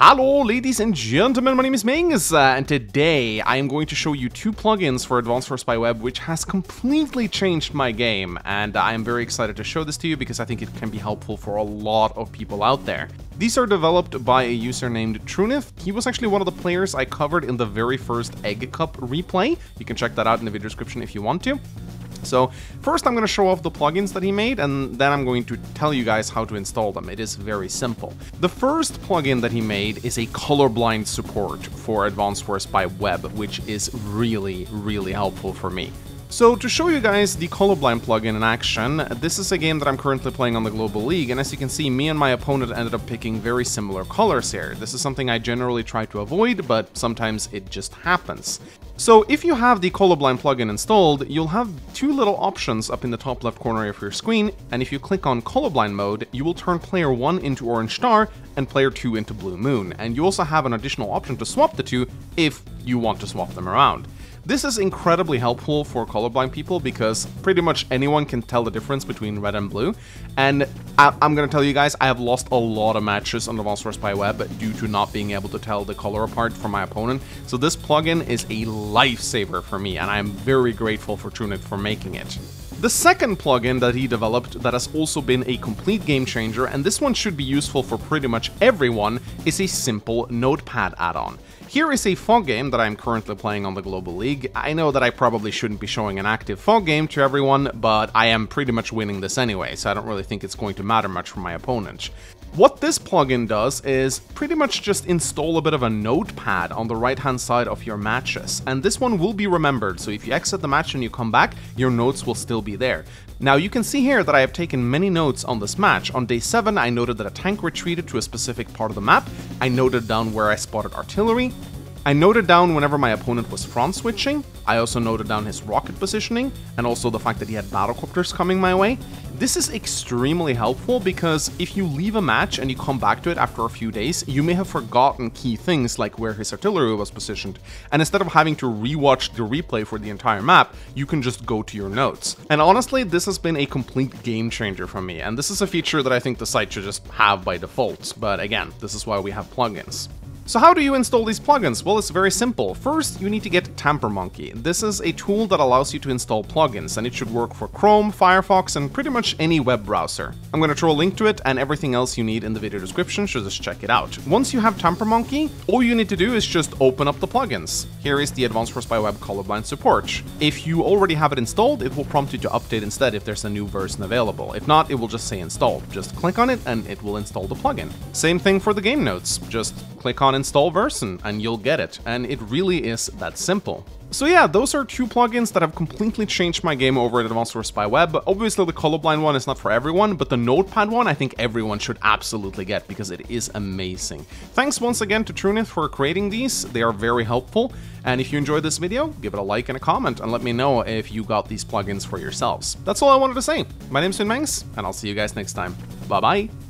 Hello ladies and gentlemen, my name is Mings, and today I am going to show you two plugins for Advanced Source by Web which has completely changed my game, and I am very excited to show this to you because I think it can be helpful for a lot of people out there. These are developed by a user named Trunith. He was actually one of the players I covered in the very first Egg Cup replay. You can check that out in the video description if you want to. So first I'm going to show off the plugins that he made, and then I'm going to tell you guys how to install them. It is very simple. The first plugin that he made is a Colorblind support for Advanced Source by Web, which is really helpful for me. So to show you guys the Colorblind plugin in action, this is a game that I'm currently playing on the Global League, and as you can see, me and my opponent ended up picking very similar colors here. This is something I generally try to avoid, but sometimes it just happens. So if you have the Colorblind plugin installed, you'll have two little options up in the top left corner of your screen, and if you click on Colorblind mode, you will turn player 1 into Orange Star and player 2 into Blue Moon, and you also have an additional option to swap the two if you want to swap them around. This is incredibly helpful for colorblind people because pretty much anyone can tell the difference between red and blue, and I'm gonna tell you guys, I have lost a lot of matches on Advanced Source by Web due to not being able to tell the color apart from my opponent, so this plugin is a lifesaver for me, and I am very grateful for Trunith for making it. The second plugin that he developed that has also been a complete game changer, and this one should be useful for pretty much everyone, is a simple Notepad add-on. Here is a fog game that I'm currently playing on the Global League. I know that I probably shouldn't be showing an active fog game to everyone, but I am pretty much winning this anyway, so I don't really think it's going to matter much for my opponent. What this plugin does is pretty much just install a bit of a notepad on the right-hand side of your matches, and this one will be remembered, so if you exit the match and you come back, your notes will still be there. Now you can see here that I have taken many notes on this match. On day 7 I noted that a tank retreated to a specific part of the map, I noted down where I spotted artillery, I noted down whenever my opponent was front switching, I also noted down his rocket positioning, and also the fact that he had battlecopters coming my way. This is extremely helpful because if you leave a match and you come back to it after a few days, you may have forgotten key things like where his artillery was positioned, and instead of having to rewatch the replay for the entire map, you can just go to your notes. And honestly, this has been a complete game changer for me, and this is a feature that I think the site should just have by default, but again, this is why we have plugins. So how do you install these plugins? Well, it's very simple. First, you need to get TamperMonkey. This is a tool that allows you to install plugins, and it should work for Chrome, Firefox, and pretty much any web browser. I'm going to throw a link to it and everything else you need in the video description, so just check it out. Once you have TamperMonkey, all you need to do is just open up the plugins. Here is the Advanced Source by Web Colorblind support. If you already have it installed, it will prompt you to update instead if there's a new version available. If not, it will just say installed. Just click on it and it will install the plugin. Same thing for the game notes. Just click on install version and you'll get it, and it really is that simple. So yeah, those are two plugins that have completely changed my game over at Advanced Source by Web. Obviously the Colorblind one is not for everyone, but the Notepad one I think everyone should absolutely get because it is amazing. Thanks once again to Trunith for creating these, they are very helpful, and if you enjoyed this video, give it a like and a comment and let me know if you got these plugins for yourselves. That's all I wanted to say. My name's Mangs, and I'll see you guys next time. Bye bye!